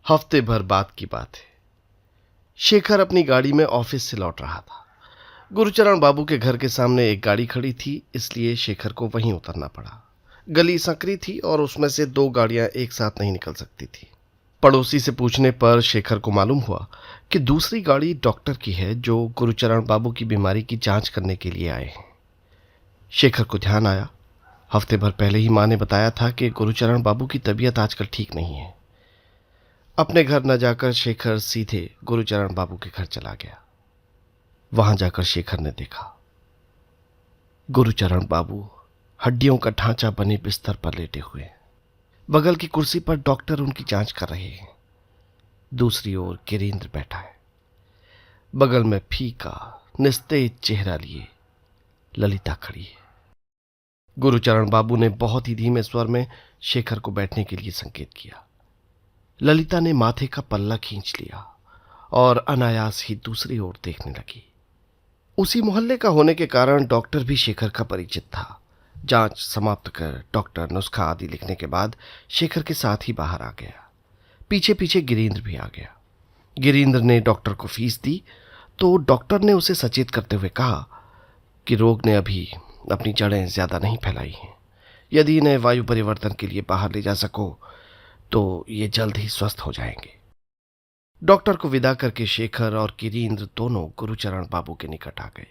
हफ्ते भर बाद की बात है। शेखर अपनी गाड़ी में ऑफिस से लौट रहा था। गुरुचरण बाबू के घर के सामने एक गाड़ी खड़ी थी, इसलिए शेखर को वहीं उतरना पड़ा। गली संकरी थी और उसमें से दो गाड़ियां एक साथ नहीं निकल सकती थी। पड़ोसी से पूछने पर शेखर को मालूम हुआ कि दूसरी गाड़ी डॉक्टर की है, जो गुरुचरण बाबू की बीमारी की जांच करने के लिए आए हैं। शेखर को ध्यान आया, हफ्ते भर पहले ही मां ने बताया था कि गुरुचरण बाबू की तबीयत आजकल ठीक नहीं है। अपने घर न जाकर शेखर सीधे गुरुचरण बाबू के घर चला गया। वहां जाकर शेखर ने देखा गुरुचरण बाबू हड्डियों का ढांचा बने बिस्तर पर लेटे हुए हैं। बगल की कुर्सी पर डॉक्टर उनकी जांच कर रहे हैं। दूसरी ओर गिरीन्द्र बैठा है। बगल में फीका निस्तेज चेहरा लिए ललिता खड़ी है। गुरुचरण बाबू ने बहुत ही धीमे स्वर में शेखर को बैठने के लिए संकेत किया। ललिता ने माथे का पल्ला खींच लिया और अनायास ही दूसरी ओर देखने लगी। उसी मोहल्ले का होने के कारण डॉक्टर भी शेखर का परिचित था। जांच समाप्त कर डॉक्टर नुस्खा आदि लिखने के बाद शेखर के साथ ही बाहर आ गया। पीछे पीछे गिरीन्द्र भी आ गया। गिरीन्द्र ने डॉक्टर को फीस दी तो डॉक्टर ने उसे सचेत करते हुए कहा कि रोग ने अभी अपनी जड़ें ज्यादा नहीं फैलाई हैं। यदि इन्हें वायु परिवर्तन के लिए बाहर ले जा सको तो ये जल्द ही स्वस्थ हो जाएंगे। डॉक्टर को विदा करके शेखर और गिरीन्द्र दोनों गुरुचरण बाबू के निकट आ गए।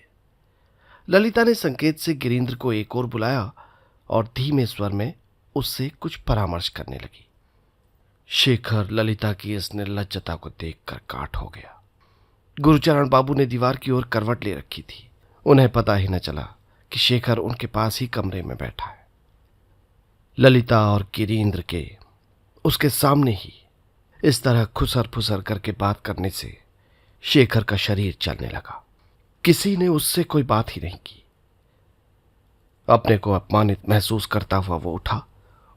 ललिता ने संकेत से गिरीन्द्र को एक और बुलाया और धीमे स्वर में उससे कुछ परामर्श करने लगी। शेखर ललिता की इस निर्लज्जता को देखकर काठ हो गया। गुरुचरण बाबू ने दीवार की ओर करवट ले रखी थी। उन्हें पता ही न चला कि शेखर उनके पास ही कमरे में बैठा है। ललिता और गिरीन्द्र के उसके सामने ही इस तरह खुसर फुसर करके बात करने से शेखर का शरीर चलने लगा। किसी ने उससे कोई बात ही नहीं की। अपने को अपमानित महसूस करता हुआ वो उठा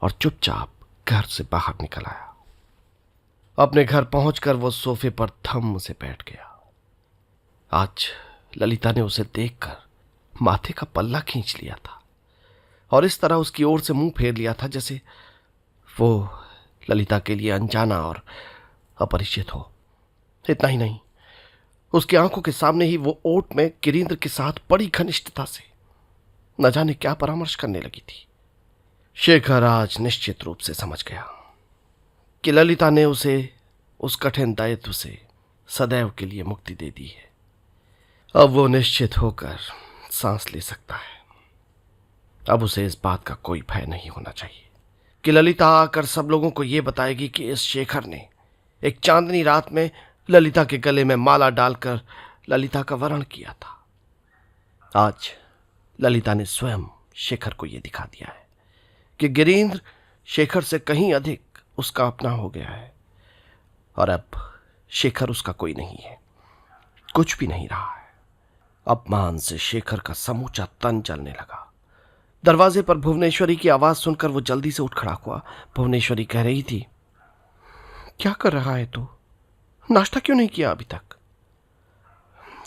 और चुपचाप घर से बाहर निकल आया। अपने घर पहुंचकर वो सोफे पर थम से बैठ गया। आज ललिता ने उसे देखकर माथे का पल्ला खींच लिया था और इस तरह उसकी ओर से मुंह फेर लिया था जैसे वो ललिता के लिए अनजाना और अपरिचित हो। इतना ही नहीं, उसकी आंखों के सामने ही वो ओट में गिरीन्द्र के साथ बड़ी घनिष्ठता से न जाने क्या परामर्श करने लगी थी। शेखर आज निश्चित रूप से समझ गया कि ललिता ने उसे उस कठिन दायित्व से सदैव के लिए मुक्ति दे दी है। अब वो निश्चित होकर सांस ले सकता है। अब उसे इस बात का कोई भय नहीं होना चाहिए कि ललिता आकर सब लोगों को ये बताएगी कि इस शेखर ने एक चांदनी रात में ललिता के गले में माला डालकर ललिता का वरण किया था। आज ललिता ने स्वयं शेखर को यह दिखा दिया है कि गिरीन्द्र शेखर से कहीं अधिक उसका अपना हो गया है और अब शेखर उसका कोई नहीं है, कुछ भी नहीं रहा है। अपमान से शेखर का समूचा तन जलने लगा। दरवाजे पर भुवनेश्वरी की आवाज सुनकर वो जल्दी से उठ खड़ा हुआ। भुवनेश्वरी कह रही थी, क्या कर रहा है तू? नाश्ता क्यों नहीं किया अभी तक?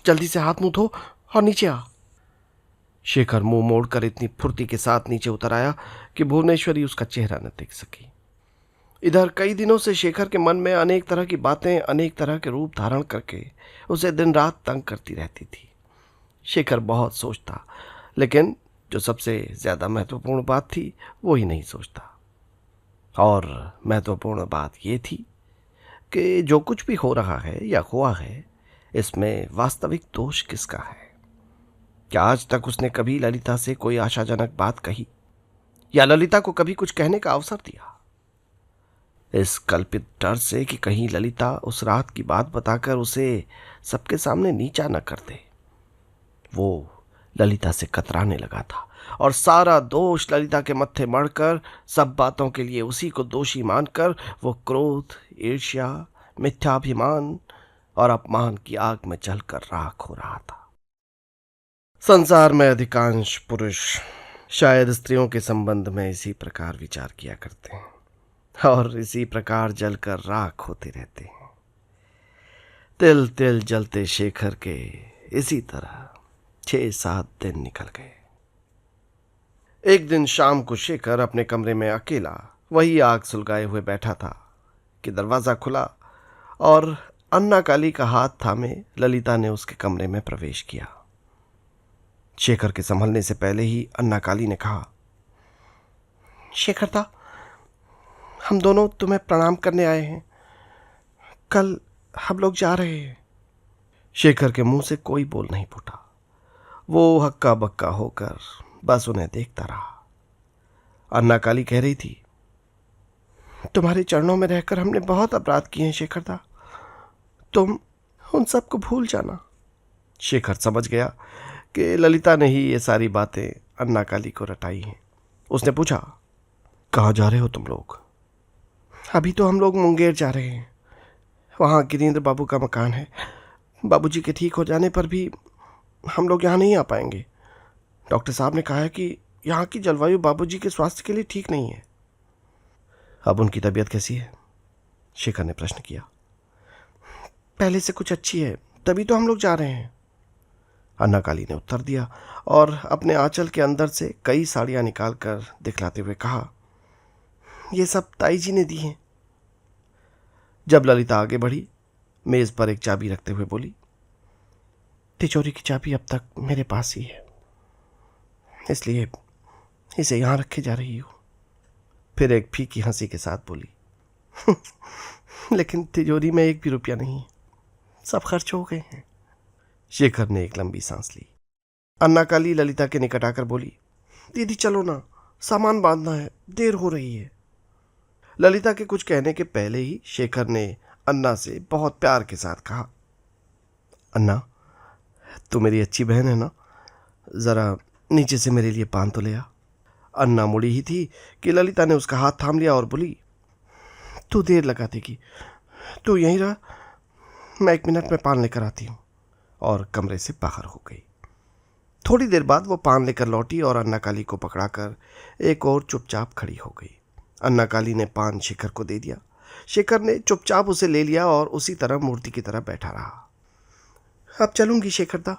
जल्दी से हाथ मुंह धो और नीचे आ। शेखर मुंह मोड़कर इतनी फुर्ती के साथ नीचे उतर आया कि भुवनेश्वरी उसका चेहरा न देख सकी। इधर कई दिनों से शेखर के मन में अनेक तरह की बातें अनेक तरह के रूप धारण करके उसे दिन रात तंग करती रहती थी। शेखर बहुत सोचता, लेकिन जो सबसे ज्यादा महत्वपूर्ण बात थी वो ही नहीं सोचता। और महत्वपूर्ण बात ये थी कि जो कुछ भी हो रहा है या हुआ है, इसमें वास्तविक दोष किसका है? क्या आज तक उसने कभी ललिता से कोई आशाजनक बात कही या ललिता को कभी कुछ कहने का अवसर दिया? इस कल्पित डर से कि कहीं ललिता उस रात की बात बताकर उसे सबके सामने नीचा न कर दे, वो ललिता से कतराने लगा था और सारा दोष ललिता के मत्थे मढ़कर सब बातों के लिए उसी को दोषी मानकर वो क्रोध, ईर्ष्या, मिथ्याभिमान और अपमान की आग में जलकर राख हो रहा था। संसार में अधिकांश पुरुष शायद स्त्रियों के संबंध में इसी प्रकार विचार किया करते हैं और इसी प्रकार जलकर राख होते रहते हैं। तिल तिल जलते शेखर के इसी तरह 6-7 दिन निकल गए। एक दिन शाम को शेखर अपने कमरे में अकेला वही आग सुलगाए हुए बैठा था कि दरवाजा खुला और अन्ना काली का हाथ थामे ललिता ने उसके कमरे में प्रवेश किया। शेखर के संभलने से पहले ही अन्ना काली ने कहा, शेखरदा, हम दोनों तुम्हें प्रणाम करने आए हैं। कल हम लोग जा रहे हैं। शेखर के मुंह से कोई बोल नहीं फूटा। वो हक्का बक्का होकर बस उन्हें देखता रहा। अन्ना काली कह रही थी, तुम्हारे चरणों में रहकर हमने बहुत अपराध किए हैं शेखरदा, तुम उन सबको भूल जाना। शेखर समझ गया कि ललिता ने ही ये सारी बातें अन्ना काली को रटाई हैं। उसने पूछा, कहाँ जा रहे हो तुम लोग? अभी तो हम लोग मुंगेर जा रहे हैं। वहाँ गिरीन्द्र बाबू का मकान है। बाबूजी के ठीक हो जाने पर भी हम लोग यहाँ नहीं आ पाएंगे। डॉक्टर साहब ने कहा है कि यहाँ की जलवायु बाबूजी के स्वास्थ्य के लिए ठीक नहीं है। अब उनकी तबीयत कैसी है? शेखर ने प्रश्न किया। पहले से कुछ अच्छी है, तभी तो हम लोग जा रहे हैं, अन्ना काली ने उत्तर दिया और अपने आंचल के अंदर से कई साड़ियां निकालकर दिखलाते हुए कहा, ये सब ताई जी ने दी हैं। जब ललिता आगे बढ़ी, मेज पर एक चाबी रखते हुए बोली, तिजोरी की चाबी अब तक मेरे पास ही है, इसलिए इसे यहां रखे जा रही हूं। फिर एक फीकी हंसी के साथ बोली, लेकिन तिजोरी में एक भी रुपया नहीं है, सब खर्च हो गए हैं। शेखर ने एक लंबी सांस ली। अन्ना काली ललिता के निकट आकर बोली, दीदी चलो ना, सामान बांधना है, देर हो रही है। ललिता के कुछ कहने के पहले ही शेखर ने अन्ना से बहुत प्यार के साथ कहा, अन्ना, तू मेरी अच्छी बहन है ना, जरा नीचे से मेरे लिए पान तो ले आ। अन्ना मुड़ी ही थी कि ललिता ने उसका हाथ थाम लिया और बोली, तू देर लगा देगी, तू यहीं रह, मैं 1 मिनट में पान लेकर आती हूँ। और कमरे से बाहर हो गई। थोड़ी देर बाद वो पान लेकर लौटी और अन्ना काली को पकड़ाकर एक और चुपचाप खड़ी हो गई। अन्ना काली ने पान शेखर को दे दिया। शेखर ने चुपचाप उसे ले लिया और उसी तरह मूर्ति की तरह बैठा रहा। अब चलूंगी शेखरदा,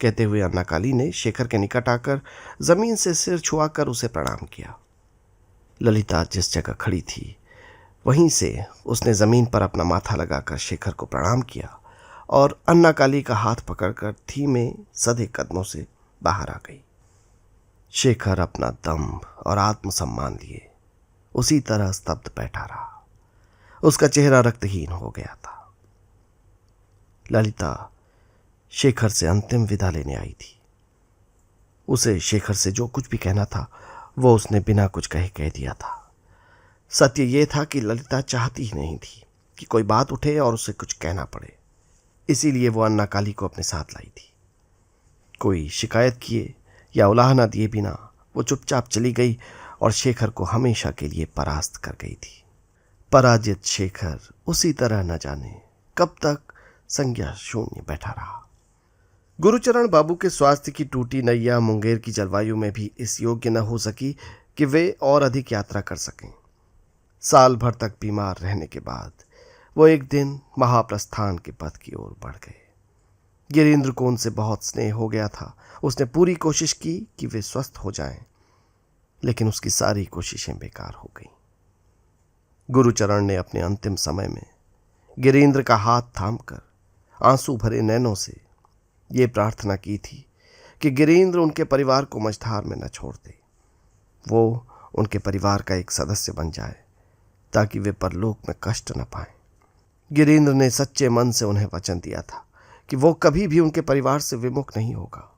कहते हुए अन्ना काली ने शेखर के निकट आकर जमीन से सिर छुआकर उसे प्रणाम किया। ललिता जिस जगह खड़ी थी वहीं से उसने जमीन पर अपना माथा लगाकर शेखर को प्रणाम किया और अन्ना काली का हाथ पकड़कर धीमे सधे कदमों से बाहर आ गई। शेखर अपना दम और आत्मसम्मान लिए उसी तरह स्तब्ध बैठा रहा। उसका चेहरा रक्तहीन हो गया था। ललिता शेखर से अंतिम विदा लेने आई थी। उसे शेखर से जो कुछ भी कहना था वो उसने बिना कुछ कहे कह दिया था। सत्य ये था कि ललिता चाहती ही नहीं थी कि कोई बात उठे और उसे कुछ कहना पड़े, इसीलिए वो अन्ना काली को अपने साथ लाई थी। कोई शिकायत किए या उलाहना दिए बिना वो चुपचाप चली गई और शेखर को हमेशा के लिए परास्त कर गई थी। पराजित शेखर उसी तरह न जाने कब तक संज्ञा शून्य बैठा रहा। गुरुचरण बाबू के स्वास्थ्य की टूटी नैया मुंगेर की जलवायु में भी इस योग्य न हो सकी कि वे और अधिक यात्रा कर सकें। साल भर तक बीमार रहने के बाद वो एक दिन महाप्रस्थान के पथ की ओर बढ़ गए। गिरीन्द्र को उनसे बहुत स्नेह हो गया था। उसने पूरी कोशिश की कि वे स्वस्थ हो जाएं, लेकिन उसकी सारी कोशिशें बेकार हो गईं। गुरुचरण ने अपने अंतिम समय में गिरीन्द्र का हाथ थामकर आंसू भरे नैनों से ये प्रार्थना की थी कि गिरीन्द्र उनके परिवार को मझधार में न छोड़ दे, वो उनके परिवार का एक सदस्य बन जाए ताकि वे परलोक में कष्ट न पाएं। गिरीन्द्र ने सच्चे मन से उन्हें वचन दिया था कि वो कभी भी उनके परिवार से विमुख नहीं होगा।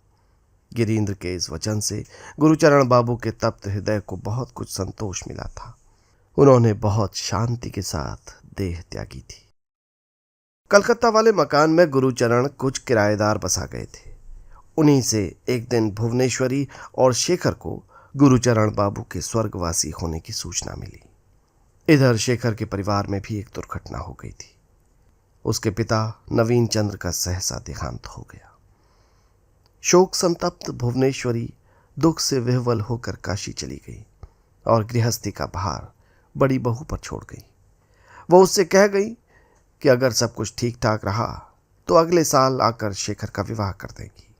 गिरीन्द्र के इस वचन से गुरुचरण बाबू के तप्त हृदय को बहुत कुछ संतोष मिला था। उन्होंने बहुत शांति के साथ देह त्यागी थी। कलकत्ता वाले मकान में गुरुचरण कुछ किराएदार बसा गए थे। उन्हीं से एक दिन भुवनेश्वरी और शेखर को गुरुचरण बाबू के स्वर्गवासी होने की सूचना मिली। इधर शेखर के परिवार में भी एक दुर्घटना हो गई थी। उसके पिता नवीन चंद्र का सहसा देहांत हो गया। शोक संतप्त भुवनेश्वरी दुख से विह्वल होकर काशी चली गई और गृहस्थी का भार बड़ी बहू पर छोड़ गई। वो उससे कह गई कि अगर सब कुछ ठीक ठाक रहा तो अगले साल आकर शेखर का विवाह कर देगी।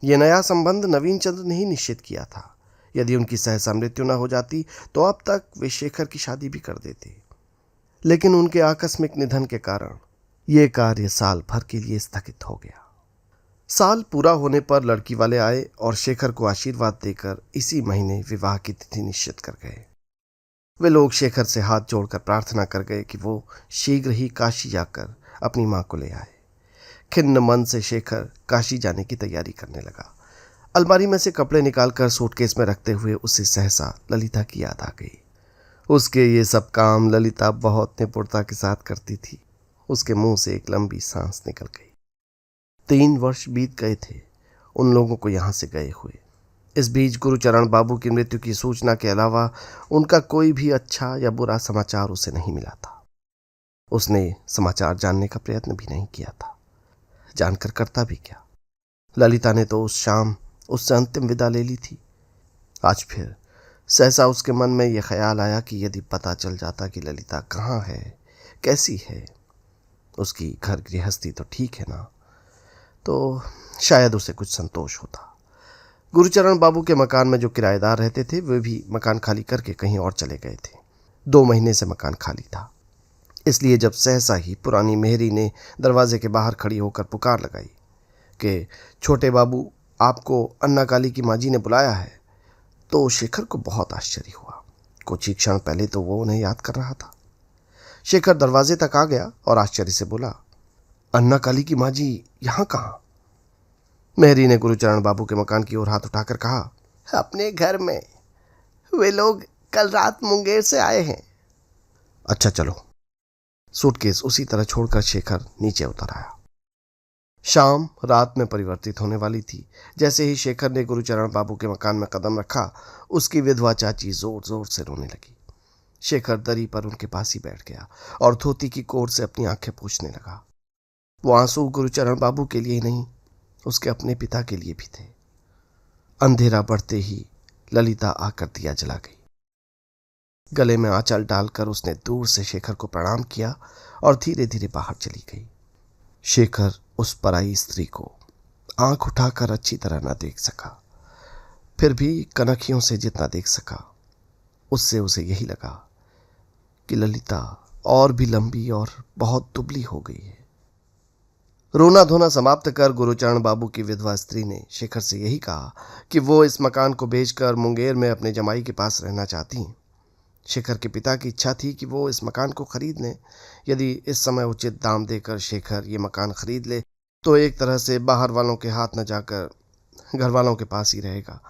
ये नया संबंध नवीन चंद्र ने ही निश्चित किया था। यदि उनकी सहसा मृत्यु न हो जाती तो अब तक वे शेखर की शादी भी कर देते। लेकिन उनके आकस्मिक निधन के कारण यह कार्य साल भर के लिए स्थगित हो गया। साल पूरा होने पर लड़की वाले आए और शेखर को आशीर्वाद देकर इसी महीने विवाह की तिथि निश्चित कर गए। वे लोग शेखर से हाथ जोड़कर प्रार्थना कर गए कि वो शीघ्र ही काशी जाकर अपनी मां को ले आए। खिन्न मन से शेखर काशी जाने की तैयारी करने लगा। अलमारी में से कपड़े निकालकर सूटकेस में रखते हुए उसे सहसा ललिता की याद आ गई। उसके ये सब काम ललिता बहुत निपुणता के साथ करती थी। उसके मुंह से एक लंबी सांस निकल गई। 3 वर्ष बीत गए थे उन लोगों को यहां से गए हुए। इस बीच गुरुचरण बाबू की मृत्यु की सूचना के अलावा उनका कोई भी अच्छा या बुरा समाचार उसे नहीं मिला था। उसने समाचार जानने का प्रयत्न भी नहीं किया था। जानकर करता भी क्या। ललिता ने तो उस शाम उससे अंतिम विदा ले ली थी। आज फिर सहसा उसके मन में यह ख्याल आया कि यदि पता चल जाता कि ललिता कहाँ है, कैसी है, उसकी घर गृहस्थी तो ठीक है ना, तो शायद उसे कुछ संतोष होता। गुरुचरण बाबू के मकान में जो किराएदार रहते थे वे भी मकान खाली करके कहीं और चले गए थे। 2 महीने से मकान खाली था। इसलिए जब सहसा ही पुरानी मेहरी ने दरवाजे के बाहर खड़ी होकर पुकार लगाई कि छोटे बाबू, आपको अन्ना काली की माँ जी ने बुलाया है, तो शेखर को बहुत आश्चर्य हुआ। कुछ ही क्षण पहले तो वो उन्हें याद कर रहा था। शेखर दरवाजे तक आ गया और आश्चर्य से बोला, अन्ना काली की माँ जी यहाँ कहाँ? मेहरी ने गुरुचरण बाबू के मकान की ओर हाथ उठाकर कहा, अपने घर में। वे लोग कल रात मुंगेर से आए हैं। अच्छा चलो। सूटकेस उसी तरह छोड़कर शेखर नीचे उतर आया। शाम रात में परिवर्तित होने वाली थी। जैसे ही शेखर ने गुरुचरण बाबू के मकान में कदम रखा, उसकी विधवा चाची जोर जोर से रोने लगी। शेखर दरी पर उनके पास ही बैठ गया और धोती की कोर से अपनी आंखें पोंछने लगा। वो आंसू गुरुचरण बाबू के लिए नहीं, उसके अपने पिता के लिए भी थे। अंधेरा बढ़ते ही ललिता आकर दिया जला गई। गले में आंचल डालकर उसने दूर से शेखर को प्रणाम किया और धीरे धीरे बाहर चली गई। शेखर उस पराई स्त्री को आंख उठाकर अच्छी तरह न देख सका। फिर भी कनखियों से जितना देख सका, उससे उसे यही लगा कि ललिता और भी लंबी और बहुत दुबली हो गई है। रोना धोना समाप्त कर गुरुचरण बाबू की विधवा स्त्री ने शेखर से यही कहा कि वो इस मकान को बेचकर मुंगेर में अपने जमाई के पास रहना चाहती हैं। शेखर के पिता की इच्छा थी कि वो इस मकान को खरीद लें। यदि इस समय उचित दाम देकर शेखर ये मकान खरीद ले तो एक तरह से बाहर वालों के हाथ न जाकर घर वालों के पास ही रहेगा।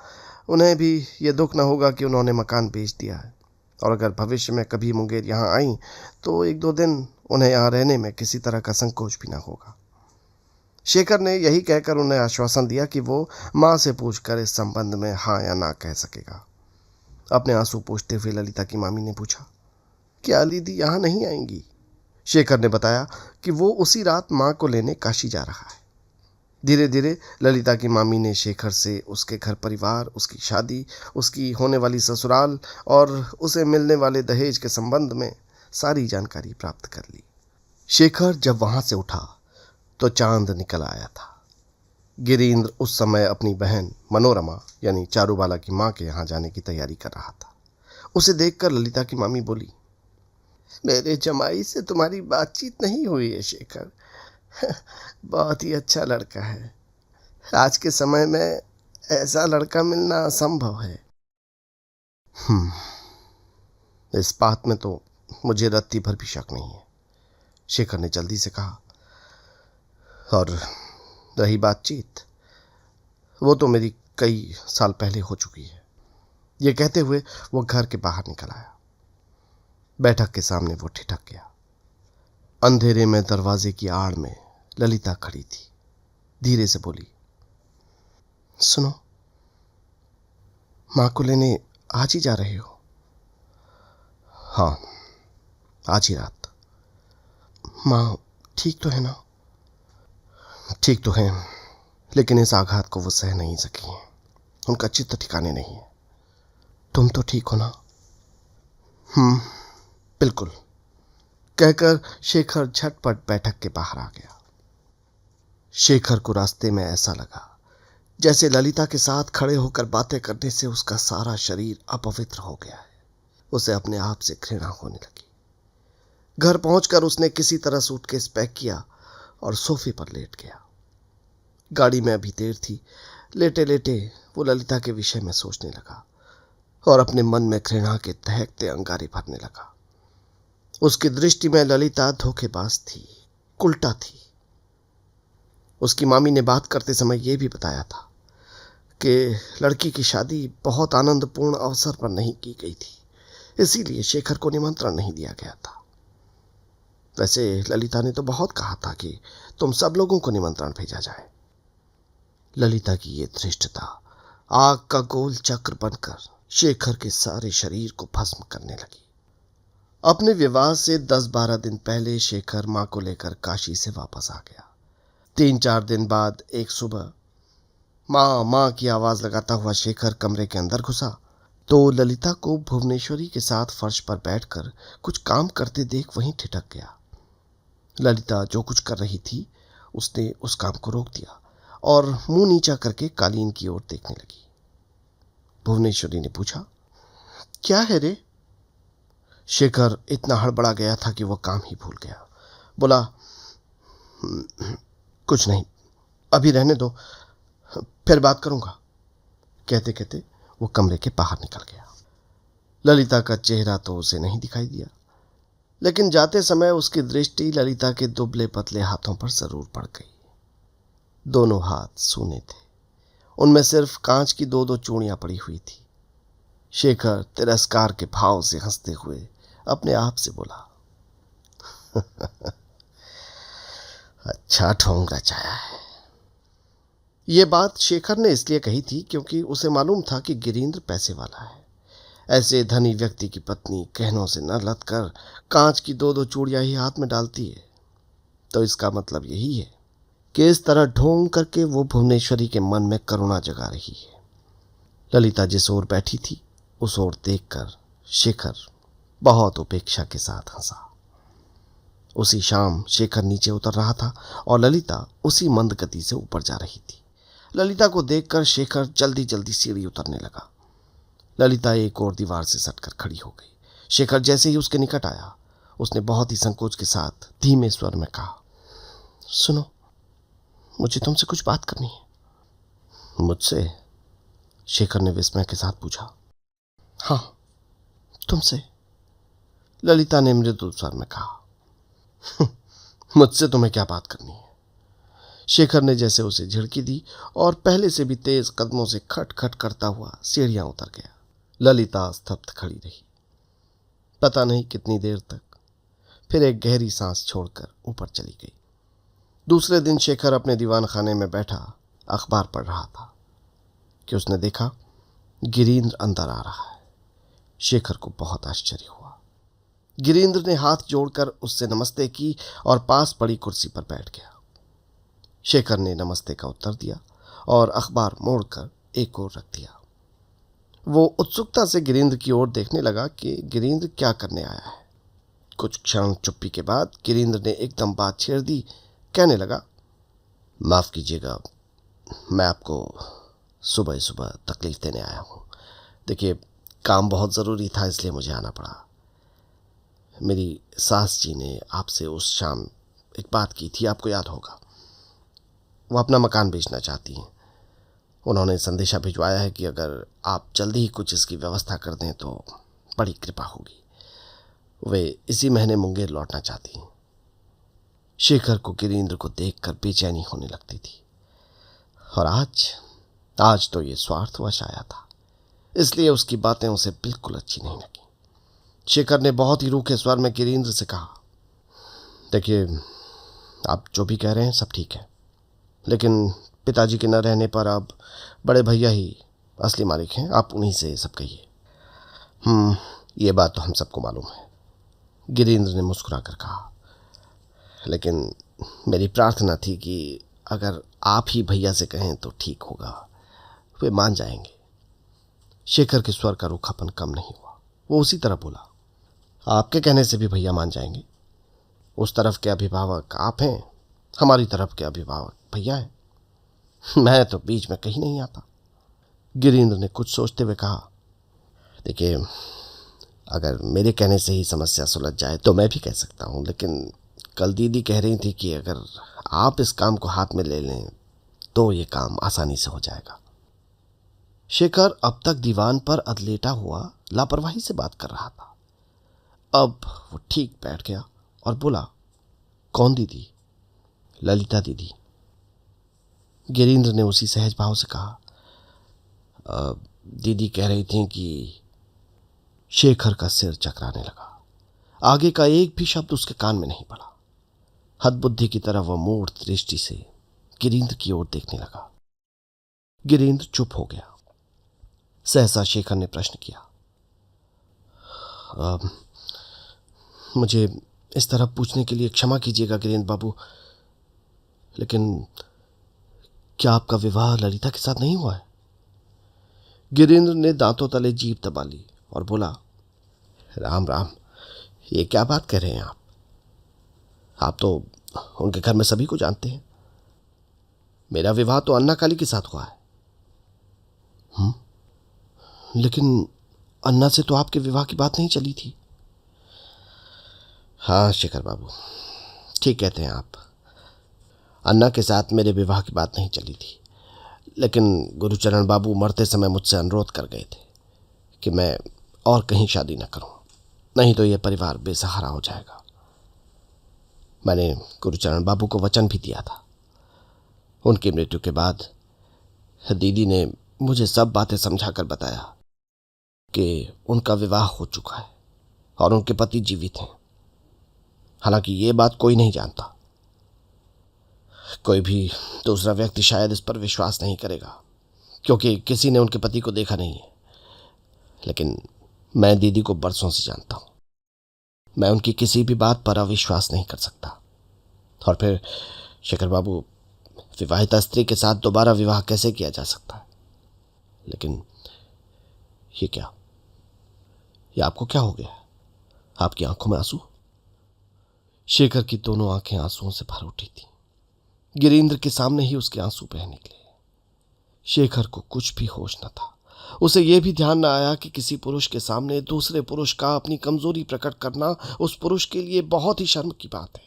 उन्हें भी ये दुख न होगा कि उन्होंने मकान बेच दिया है, और अगर भविष्य में कभी मुंगेर यहाँ आई तो 1-2 दिन उन्हें यहाँ रहने में किसी तरह का संकोच भी न होगा। शेखर ने यही कहकर उन्हें आश्वासन दिया कि वो माँ से पूछकर इस संबंध में हाँ या ना कह सकेगा। अपने आंसू पोंछते हुए ललिता की मामी ने पूछा, क्या दीदी यहाँ नहीं आएंगी? शेखर ने बताया कि वो उसी रात माँ को लेने काशी जा रहा है। धीरे धीरे ललिता की मामी ने शेखर से उसके घर परिवार, उसकी शादी, उसकी होने वाली ससुराल और उसे मिलने वाले दहेज के संबंध में सारी जानकारी प्राप्त कर ली। शेखर जब वहां से उठा तो चांद निकल आया था। गिरीन्द्र उस समय अपनी बहन मनोरमा यानी चारूबाला की माँ के यहाँ जाने की तैयारी कर रहा था। उसे देखकर ललिता की मामी बोली, मेरे जमाई से तुम्हारी बातचीत नहीं हुई है शेखर? बहुत ही अच्छा लड़का है। आज के समय में ऐसा लड़का मिलना असंभव है। इस बात में तो मुझे रत्ती भर भी शक नहीं है, शेखर ने जल्दी से कहा। और रही बातचीत, वो तो मेरी कई साल पहले हो चुकी है। ये कहते हुए वो घर के बाहर निकल आया। बैठक के सामने वो ठिठक गया। अंधेरे में दरवाजे की आड़ में ललिता खड़ी थी। धीरे से बोली, सुनो, माँ को लेने आज ही जा रहे हो? हाँ, आज ही रात। माँ ठीक तो है ना? ठीक तो है, लेकिन इस आघात को वो सह नहीं सकी हैं। उनका चित्त ठिकाने नहीं है। तुम तो ठीक हो ना? बिल्कुल, कहकर शेखर झटपट बैठक के बाहर आ गया। शेखर को रास्ते में ऐसा लगा जैसे ललिता के साथ खड़े होकर बातें करने से उसका सारा शरीर अपवित्र हो गया है। उसे अपने आप से घृणा होने लगी। घर पहुंचकर उसने किसी तरह सूटकेस पैक किया और सोफे पर लेट गया। गाड़ी में अभी देर थी। लेटे लेटे वो ललिता के विषय में सोचने लगा और अपने मन में घृणा के दहकते अंगारे भरने लगा। उसकी दृष्टि में ललिता धोखेबाज थी, उल्टा थी। उसकी मामी ने बात करते समय यह भी बताया था कि लड़की की शादी बहुत आनंदपूर्ण अवसर पर नहीं की गई थी, इसीलिए शेखर को निमंत्रण नहीं दिया गया था। वैसे ललिता ने तो बहुत कहा था कि तुम सब लोगों को निमंत्रण भेजा जाए। ललिता की ये धृष्टता आग का गोल चक्र बनकर शेखर के सारे शरीर को भस्म करने लगी। अपने विवाह से 10-12 दिन पहले शेखर मां को लेकर काशी से वापस आ गया। 3-4 दिन बाद एक सुबह मां मां की आवाज लगाता हुआ शेखर कमरे के अंदर घुसा तो ललिता को भुवनेश्वरी के साथ फर्श पर बैठकर कुछ काम करते देख वहीं ठिठक गया। ललिता जो कुछ कर रही थी उसने उस काम को रोक दिया और मुंह नीचा करके कालीन की ओर देखने लगी। भुवनेश्वरी ने पूछा, क्या है रे? शेखर इतना हड़बड़ा गया था कि वह काम ही भूल गया। बोला, कुछ नहीं, अभी रहने दो, फिर बात करूंगा। कहते कहते वो कमरे के बाहर निकल गया। ललिता का चेहरा तो उसे नहीं दिखाई दिया, लेकिन जाते समय उसकी दृष्टि ललिता के दुबले पतले हाथों पर जरूर पड़ गई। दोनों हाथ सूने थे, उनमें सिर्फ कांच की 2-2 चूड़ियां पड़ी हुई थी। शेखर तिरस्कार के भाव से हंसते हुए अपने आप से बोला, अच्छा ढोंग रचाया है। ये बात शेखर ने इसलिए कही थी क्योंकि उसे मालूम था कि गिरीन्द्र पैसे वाला है। ऐसे धनी व्यक्ति की पत्नी गहनों से न लद कर कांच की 2-2 चूड़ियां ही हाथ में डालती है, तो इसका मतलब यही है कि इस तरह ढोंग करके वो भुवनेश्वरी के मन में करुणा जगा रही है। ललिता जिस ओर बैठी थी उस ओर देखकर शेखर बहुत उपेक्षा के साथ हंसा। उसी शाम शेखर नीचे उतर रहा था और ललिता उसी मंद गति से ऊपर जा रही थी। ललिता को देखकर शेखर जल्दी जल्दी सीढ़ी उतरने लगा। ललिता एक और दीवार से सटकर खड़ी हो गई। शेखर जैसे ही उसके निकट आया उसने बहुत ही संकोच के साथ धीमे स्वर में कहा, सुनो, मुझे तुमसे कुछ बात करनी है। मुझसे? शेखर ने विस्मय के साथ पूछा। हाँ, तुमसे, ललिता ने मृदु स्वर में कहा। मुझसे तुम्हें क्या बात करनी है? शेखर ने जैसे उसे झिड़की दी और पहले से भी तेज कदमों से खट खट करता हुआ सीढ़ियां उतर गया। ललिता स्तब्ध खड़ी रही, पता नहीं कितनी देर तक, फिर एक गहरी सांस छोड़कर ऊपर चली गई। दूसरे दिन शेखर अपने दीवान खाने में बैठा अखबार पढ़ रहा था कि उसने देखा गिरीन्द्र अंदर आ रहा है। शेखर को बहुत आश्चर्य हुआ। गिरीन्द्र ने हाथ जोड़कर उससे नमस्ते की और पास पड़ी कुर्सी पर बैठ गया। शेखर ने नमस्ते का उत्तर दिया और अखबार मोड़कर एक ओर रख दिया। वो उत्सुकता से गिरीन्द्र की ओर देखने लगा कि गिरीन्द्र क्या करने आया है। कुछ क्षण चुप्पी के बाद गिरीन्द्र ने एकदम बात छेड़ दी। कहने लगा, माफ कीजिएगा, मैं आपको सुबह सुबह तकलीफ देने आया हूँ। देखिए, काम बहुत ज़रूरी था इसलिए मुझे आना पड़ा। मेरी सास जी ने आपसे उस शाम एक बात की थी, आपको याद होगा। वो अपना मकान बेचना चाहती हैं। उन्होंने संदेशा भिजवाया है कि अगर आप जल्दी ही कुछ इसकी व्यवस्था कर दें तो बड़ी कृपा होगी। वे इसी महीने मुंगेर लौटना चाहती हैं। शेखर को गिरीन्द्र को देखकर बेचैनी होने लगती थी और आज तो ये स्वार्थवश आया था, इसलिए उसकी बातें उसे बिल्कुल अच्छी नहीं लगी। शेखर ने बहुत ही रूखे स्वर में गिरीन्द्र से कहा, देखिए, आप जो भी कह रहे हैं सब ठीक है, लेकिन पिताजी के न रहने पर अब बड़े भैया ही असली मालिक हैं। आप उन्हीं से सब कहिए। ये बात तो हम सबको मालूम है, गिरीन्द्र ने मुस्कुरा कर कहा, लेकिन मेरी प्रार्थना थी कि अगर आप ही भैया से कहें तो ठीक होगा, वे मान जाएंगे। शेखर के स्वर का रूखापन कम नहीं हुआ। वो उसी तरह बोला, आपके कहने से भी भैया मान जाएंगे। उस तरफ के अभिभावक आप हैं, हमारी तरफ के अभिभावक भैया हैं। मैं तो बीच में कहीं नहीं आता। गिरीन्द्र ने कुछ सोचते हुए कहा, देखिए, अगर मेरे कहने से ही समस्या सुलझ जाए तो मैं भी कह सकता हूँ, लेकिन कल दीदी कह रही थी कि अगर आप इस काम को हाथ में ले लें तो ये काम आसानी से हो जाएगा। शेखर अब तक दीवान पर अधलेटा हुआ लापरवाही से बात कर रहा था। अब वो ठीक बैठ गया और बोला, कौन दीदी? ललिता दीदी। गिरीन्द्र ने उसी सहज भाव से कहा, दीदी कह रही थी कि शेखर का सिर चकराने लगा। आगे का एक भी शब्द उसके कान में नहीं पड़ा। हदबुद्धि की तरह वह मूढ़ दृष्टि से गिरीन्द्र की ओर देखने लगा। गिरीन्द्र चुप हो गया। सहसा शेखर ने प्रश्न किया, मुझे इस तरह पूछने के लिए क्षमा कीजिएगा गिरीन्द्र बाबू, लेकिन क्या आपका विवाह ललिता के साथ नहीं हुआ है? गिरीन्द्र ने दांतों तले जीभ दबा ली और बोला, राम राम, ये क्या बात कह रहे हैं आप? आप तो उनके घर में सभी को जानते हैं। मेरा विवाह तो अन्ना काली के साथ हुआ है। लेकिन अन्ना से तो आपके विवाह की बात नहीं चली थी। हाँ शेखर बाबू, ठीक कहते हैं आप। अन्ना के साथ मेरे विवाह की बात नहीं चली थी, लेकिन गुरुचरण बाबू मरते समय मुझसे अनुरोध कर गए थे कि मैं और कहीं शादी न करूं, नहीं तो यह परिवार बेसहारा हो जाएगा। मैंने गुरुचरण बाबू को वचन भी दिया था। उनकी मृत्यु के बाद दीदी ने मुझे सब बातें समझाकर बताया कि उनका विवाह हो चुका है और उनके पति जीवित हैं। हालांकि ये बात कोई नहीं जानता। कोई भी दूसरा व्यक्ति शायद इस पर विश्वास नहीं करेगा, क्योंकि किसी ने उनके पति को देखा नहीं है। लेकिन मैं दीदी को बरसों से जानता हूं। मैं उनकी किसी भी बात पर अविश्वास नहीं कर सकता। और फिर शेखर बाबू, विवाहिता स्त्री के साथ दोबारा विवाह कैसे किया जा सकता है? लेकिन ये क्या, ये आपको क्या हो गया है? आपकी आंखों में आंसू? शेखर की दोनों आंखें आंसुओं से भर उठी थी। गिरीन्द्र के सामने ही उसके आंसू बह निकले। शेखर को कुछ भी होश न था। उसे यह भी ध्यान न आया कि किसी पुरुष के सामने दूसरे पुरुष का अपनी कमजोरी प्रकट करना उस पुरुष के लिए बहुत ही शर्म की बात है।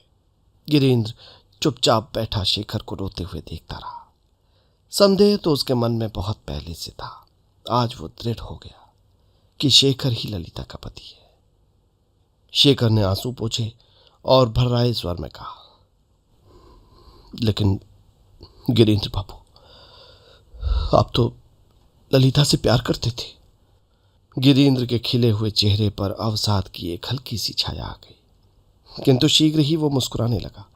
गिरीन्द्र चुपचाप बैठा शेखर को रोते हुए देखता रहा। संदेह तो उसके मन में बहुत पहले से था। आज वो दृढ़ हो गया कि शेखर ही ललिता का पति है। शेखर ने आंसू पोंछे और भर्राए स्वर में कहा, लेकिन गिरीन्द्र बाबू, आप तो ललिता से प्यार करते थे। गिरीन्द्र के खिले हुए चेहरे पर अवसाद की एक हल्की सी छाया आ गई, किंतु शीघ्र ही वो मुस्कुराने लगा।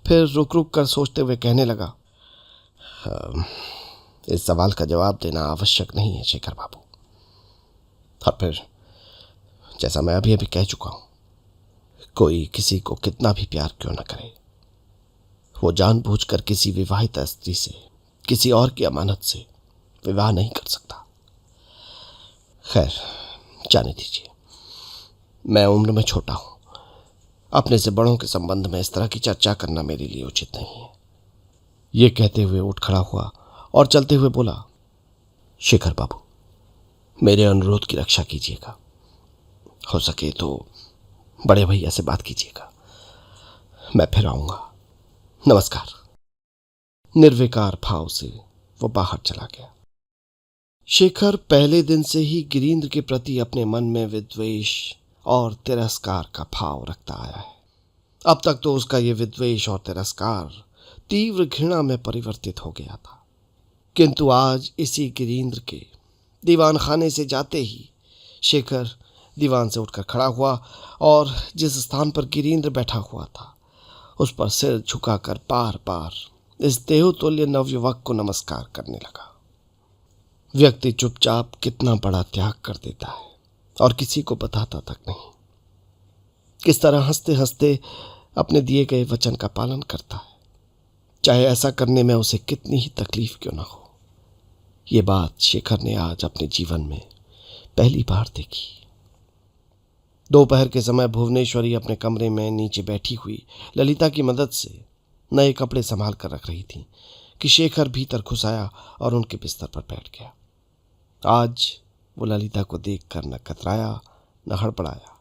फिर रुक रुक कर सोचते हुए कहने लगा, इस सवाल का जवाब देना आवश्यक नहीं है शेखर बाबू। और फिर जैसा मैं अभी अभी कह चुका हूं, कोई किसी को कितना भी प्यार क्यों न करे, वो जानबूझकर किसी विवाहिता स्त्री से, किसी और की अमानत से विवाह नहीं कर सकता। खैर, जाने दीजिए। मैं उम्र में छोटा हूं। अपने से बड़ों के संबंध में इस तरह की चर्चा करना मेरे लिए उचित नहीं है। ये कहते हुए उठ खड़ा हुआ और चलते हुए बोला, शेखर बाबू, मेरे अनुरोध की रक्षा कीजिएगा। हो सके तो बड़े भैया से बात कीजिएगा। मैं फिर आऊंगा। नमस्कार। निर्विकार भाव से वो बाहर चला गया। शेखर पहले दिन से ही गिरीन्द्र के प्रति अपने मन में विद्वेष और तिरस्कार का भाव रखता आया है। अब तक तो उसका ये विद्वेष और तिरस्कार तीव्र घृणा में परिवर्तित हो गया था, किंतु आज इसी गिरीन्द्र के दीवान खाने से जाते ही शेखर दीवान से उठकर खड़ा हुआ और जिस स्थान पर गिरीन्द्र बैठा हुआ था उस पर सिर झुकाकर बार बार इस देवतुल्य नवयुवक को नमस्कार करने लगा। व्यक्ति चुपचाप कितना बड़ा त्याग कर देता है और किसी को बताता तक नहीं। किस तरह हंसते हंसते अपने दिए गए वचन का पालन करता है, चाहे ऐसा करने में उसे कितनी ही तकलीफ क्यों ना हो। ये बात शेखर ने आज अपने जीवन में पहली बार देखी। दोपहर के समय भुवनेश्वरी अपने कमरे में नीचे बैठी हुई ललिता की मदद से नए कपड़े संभाल कर रख रही थी कि शेखर भीतर घुस आया और उनके बिस्तर पर बैठ गया। आज वो ललिता को देखकर न कतराया न हड़बड़ाया।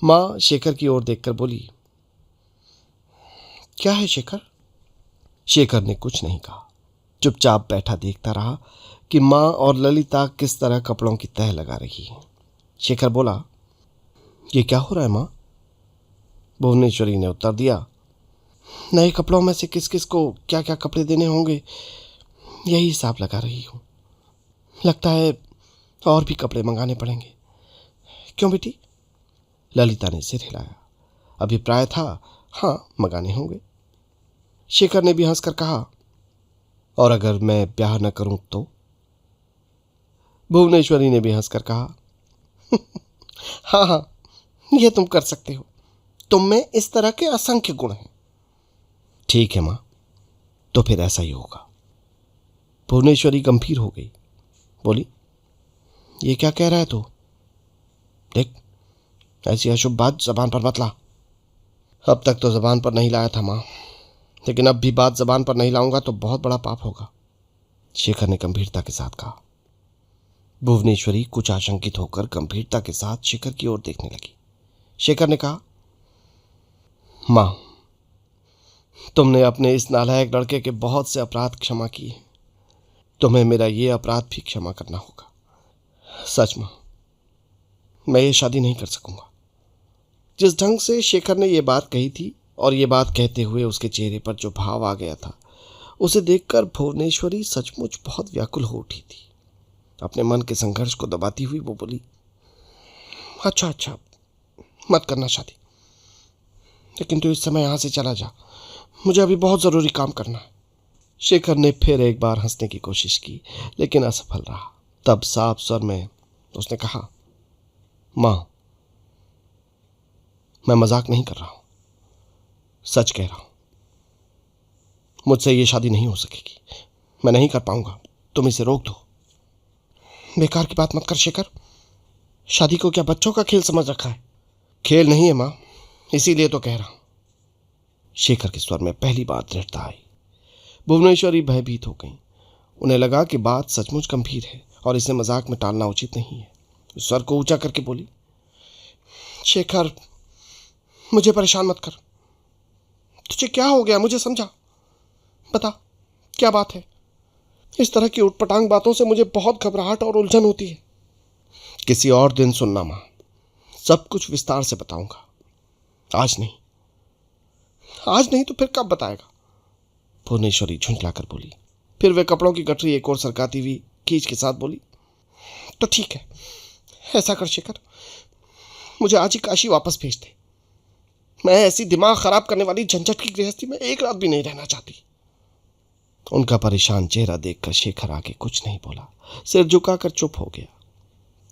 माँ शेखर की ओर देखकर बोली, क्या है शेखर? शेखर ने कुछ नहीं कहा, चुपचाप बैठा देखता रहा कि माँ और ललिता किस तरह कपड़ों की तह लगा रही है। शेखर बोला, ये क्या हो रहा है माँ? भुवनेश्वरी ने उत्तर दिया, नए कपड़ों में से किस किस को क्या क्या कपड़े देने होंगे, यही हिसाब लगा रही हूँ। लगता है और भी कपड़े मंगाने पड़ेंगे। क्यों बेटी? ललिता ने सिर हिलाया। अभिप्राय था, हाँ मंगाने होंगे। शेखर ने भी हंसकर कहा, और अगर मैं ब्याह न करूं तो? भुवनेश्वरी ने भी हंसकर कहा, हाँ हाँ, ये तुम कर सकते हो, तुम में इस तरह के असंख्य गुण हैं। ठीक है मां, तो फिर ऐसा ही होगा। भुवनेश्वरी गंभीर हो गई, बोली, ये क्या कह रहा है तू? देख, ऐसी अशुभ बात जबान पर मत ला। अब तक तो जबान पर नहीं लाया था मां, लेकिन अब भी बात जबान पर नहीं लाऊंगा तो बहुत बड़ा पाप होगा, शेखर ने गंभीरता के साथ कहा। भुवनेश्वरी कुछ आशंकित होकर गंभीरता के साथ शेखर की ओर देखने लगी। शेखर ने कहा, मां, तुमने अपने इस नालायक लड़के के बहुत से अपराध क्षमा किए, तुम्हें मेरा ये अपराध भी क्षमा करना होगा। सच मां, मैं ये शादी नहीं कर सकूंगा। जिस ढंग से शेखर ने यह बात कही थी और ये बात कहते हुए उसके चेहरे पर जो भाव आ गया था, उसे देखकर भुवनेश्वरी सचमुच बहुत व्याकुल हो उठी थी। अपने मन के संघर्ष को दबाती हुई वो बोली, अच्छा, मत करना शादी, लेकिन तू इस समय यहां से चला जा, मुझे अभी बहुत जरूरी काम करना है। शेखर ने फिर एक बार हंसने की कोशिश की, लेकिन असफल रहा। तब साफ स्वर में उसने कहा, मां, मैं मजाक नहीं कर रहा हूं, सच कह रहा हूं। मुझसे ये शादी नहीं हो सकेगी, मैं नहीं कर पाऊंगा, तुम इसे रोक दो। बेकार की बात मत कर शेखर, शादी को क्या बच्चों का खेल समझ रखा है? खेल नहीं है मां, इसीलिए तो कह रहा हूं। शेखर के स्वर में पहली बार दृढ़ता आई। भुवनेश्वरी भयभीत हो गई। उन्हें लगा कि बात सचमुच गंभीर है और इसे मजाक में टालना उचित नहीं है। स्वर को ऊंचा करके बोली, शेखर, मुझे परेशान मत कर। तुझे क्या हो गया, मुझे समझा, बता क्या बात है? इस तरह की उटपटांग बातों से मुझे बहुत घबराहट और उलझन होती है। किसी और दिन सुनना मां, सब कुछ विस्तार से बताऊंगा, आज नहीं। आज नहीं तो फिर कब बताएगा? भुवनेश्वरी झुंझलाकर बोली। फिर वे कपड़ों की गठरी एक और सरकाती हुई खींच के साथ बोली, तो ठीक है, ऐसा कर शेखर, मुझे आज ही काशी वापस भेज दे। मैं ऐसी दिमाग खराब करने वाली झंझट की गृहस्थी में एक रात भी नहीं रहना चाहती। उनका परेशान चेहरा देखकर शेखर आगे कुछ नहीं बोला, सिर झुकाकर चुप हो गया।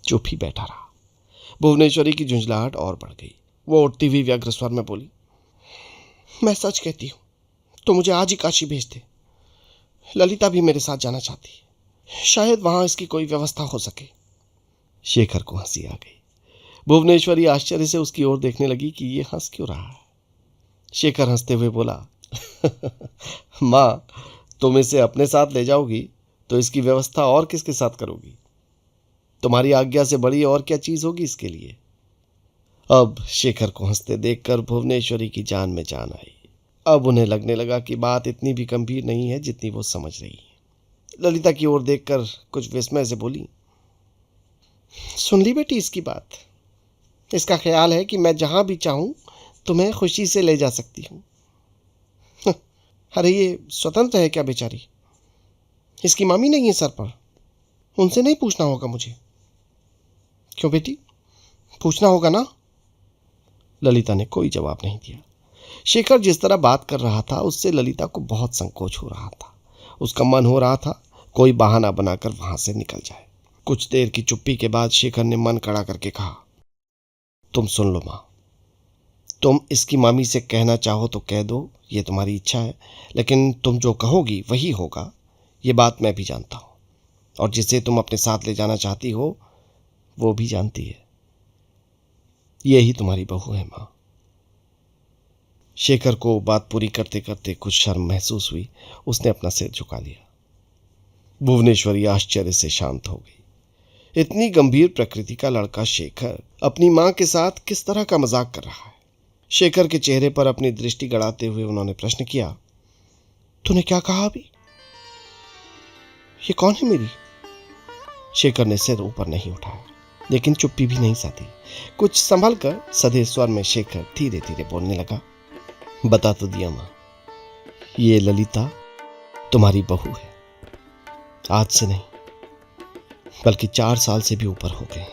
चुप ही बैठा रहा। भुवनेश्वरी की झुंझलाहट और बढ़ गई। वो उठती हुई व्यग्र स्वर में बोली, मैं सच कहती हूं, तो मुझे आज ही काशी भेज दे। ललिता भी मेरे साथ जाना चाहती है, शायद वहां इसकी कोई व्यवस्था हो सके। शेखर को हंसी आ गई। भुवनेश्वरी आश्चर्य से उसकी ओर देखने लगी कि ये हंस क्यों रहा है। शेखर हंसते हुए बोला, मां, तुम इसे अपने साथ ले जाओगी तो इसकी व्यवस्था और किसके साथ करोगी? तुम्हारी आज्ञा से बड़ी और क्या चीज होगी इसके लिए? अब शेखर को हंसते देखकर भुवनेश्वरी की जान में जान आई। अब उन्हें लगने लगा कि बात इतनी भी गंभीर नहीं है जितनी वो समझ रही है। ललिता की ओर देखकर कुछ विस्मय से बोली, सुन ली बेटी इसकी बात? इसका ख्याल है कि मैं जहां भी चाहूं तुम्हें खुशी से ले जा सकती हूं। अरे ये स्वतंत्र है क्या बेचारी? इसकी मामी नहीं है सर पर, उनसे नहीं पूछना होगा मुझे? क्यों बेटी, पूछना होगा ना? ललिता ने कोई जवाब नहीं दिया। शेखर जिस तरह बात कर रहा था उससे ललिता को बहुत संकोच हो रहा था। उसका मन हो रहा था कोई बहाना बनाकर वहां से निकल जाए। कुछ देर की चुप्पी के बाद शेखर ने मन कड़ा करके कहा, तुम सुन लो मां, तुम इसकी मामी से कहना चाहो तो कह दो, ये तुम्हारी इच्छा है, लेकिन तुम जो कहोगी वही होगा, ये बात मैं भी जानता हूं, और जिसे तुम अपने साथ ले जाना चाहती हो वो भी जानती है। ये ही तुम्हारी बहू है मां। शेखर को बात पूरी करते करते कुछ शर्म महसूस हुई। उसने अपना सिर झुका लिया। भुवनेश्वरी आश्चर्य से शांत हो गई। इतनी गंभीर प्रकृति का लड़का शेखर अपनी मां के साथ किस तरह का मजाक कर रहा है। शेखर के चेहरे पर अपनी दृष्टि गड़ाते हुए उन्होंने प्रश्न किया, तूने क्या कहा अभी? ये कौन है मेरी? शेखर ने सिर ऊपर नहीं उठाया, लेकिन चुप्पी भी नहीं साधी। कुछ संभल कर सधे स्वर में शेखर धीरे धीरे बोलने लगा, बता तो दिया मां, ये ललिता तुम्हारी बहू है। आज से नहीं, बल्कि 4 साल से भी ऊपर हो गए,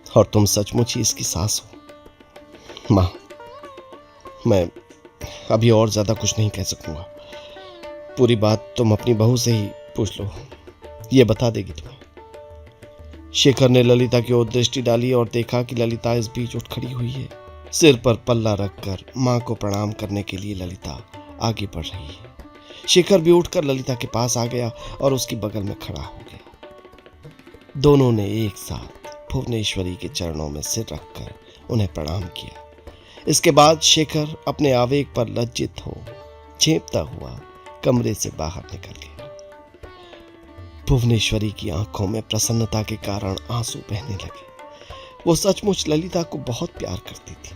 और तुम सचमुच ही इसकी सास हो। मां, मैं अभी और ज्यादा कुछ नहीं कह सकूंगा। पूरी बात तुम अपनी बहू से ही पूछ लो, ये बता देगी तुम्हें। शेखर ने ललिता की ओर दृष्टि डाली और देखा कि ललिता इस बीच उठ खड़ी हुई है। सिर पर पल्ला रखकर मां को प्रणाम करने के लिए ललिता आगे बढ़ रही है। शेखर भी उठकर ललिता के पास आ गया और उसकी बगल में खड़ा हो गया। दोनों ने एक साथ भुवनेश्वरी के चरणों में सिर रखकर उन्हें प्रणाम किया। इसके बाद शेखर अपने आवेग पर लज्जित हो झेंपता हुआ कमरे से बाहर निकल गया। भुवनेश्वरी की आंखों में प्रसन्नता के कारण आंसू बहने लगे। वो सचमुच ललिता को बहुत प्यार करती थी।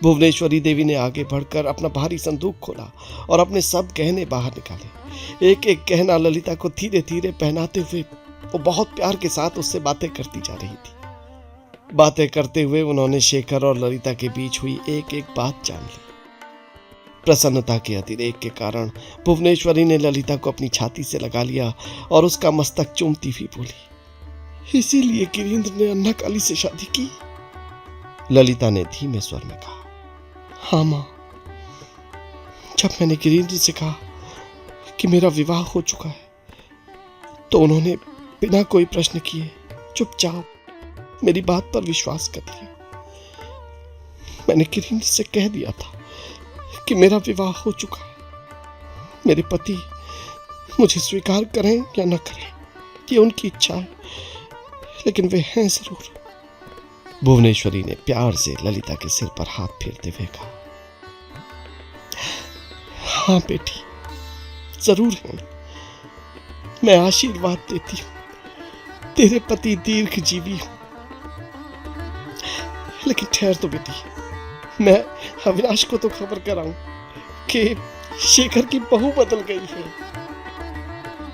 भुवनेश्वरी देवी ने आगे बढ़कर अपना भारी संदूक खोला और अपने सब गहने बाहर निकाले। एक एक गहना ललिता को धीरे धीरे पहनाते हुए वो बहुत प्यार के साथ उससे बातें करती जा रही थी। बातें करते हुए उन्होंने शेखर और ललिता के बीच हुई एक एक बात जान ली। प्रसन्नता के अतिरेक के कारण भुवनेश्वरी ने ललिता को अपनी छाती से लगा लिया और उसका मस्तक चूमती हुई बोली, इसीलिए गिरीन्द्र ने अन्ना काली से शादी की? ललिता ने धीमे स्वर में कहा, हाँ मां, जब मैंने गिरीन्द्र से कहा कि मेरा विवाह हो चुका है, तो उन्होंने बिना कोई प्रश्न किए चुपचाप मेरी बात पर विश्वास कर लिया। मैंने गिरीन्द्र से कह दिया था कि मेरा विवाह हो चुका है। मेरे पति मुझे स्वीकार करें या न करें, ये उनकी इच्छा है, लेकिन वे हैं जरूर। भुवनेश्वरी ने प्यार से ललिता के सिर पर हाथ फेरते हुए कहा, हाँ बेटी, जरूर है। मैं आशीर्वाद देती हूं, तेरे पति दीर्घ जीवी हो। लेकिन ठहर तो बेटी, मैं अविनाश को तो खबर कराऊं कि शेखर की बहू बदल गई है।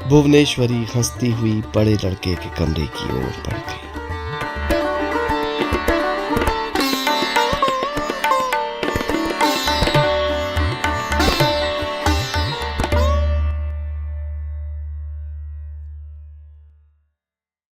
भुवनेश्वरी हंसती हुई बड़े लड़के के कमरे की ओर बढ़ी।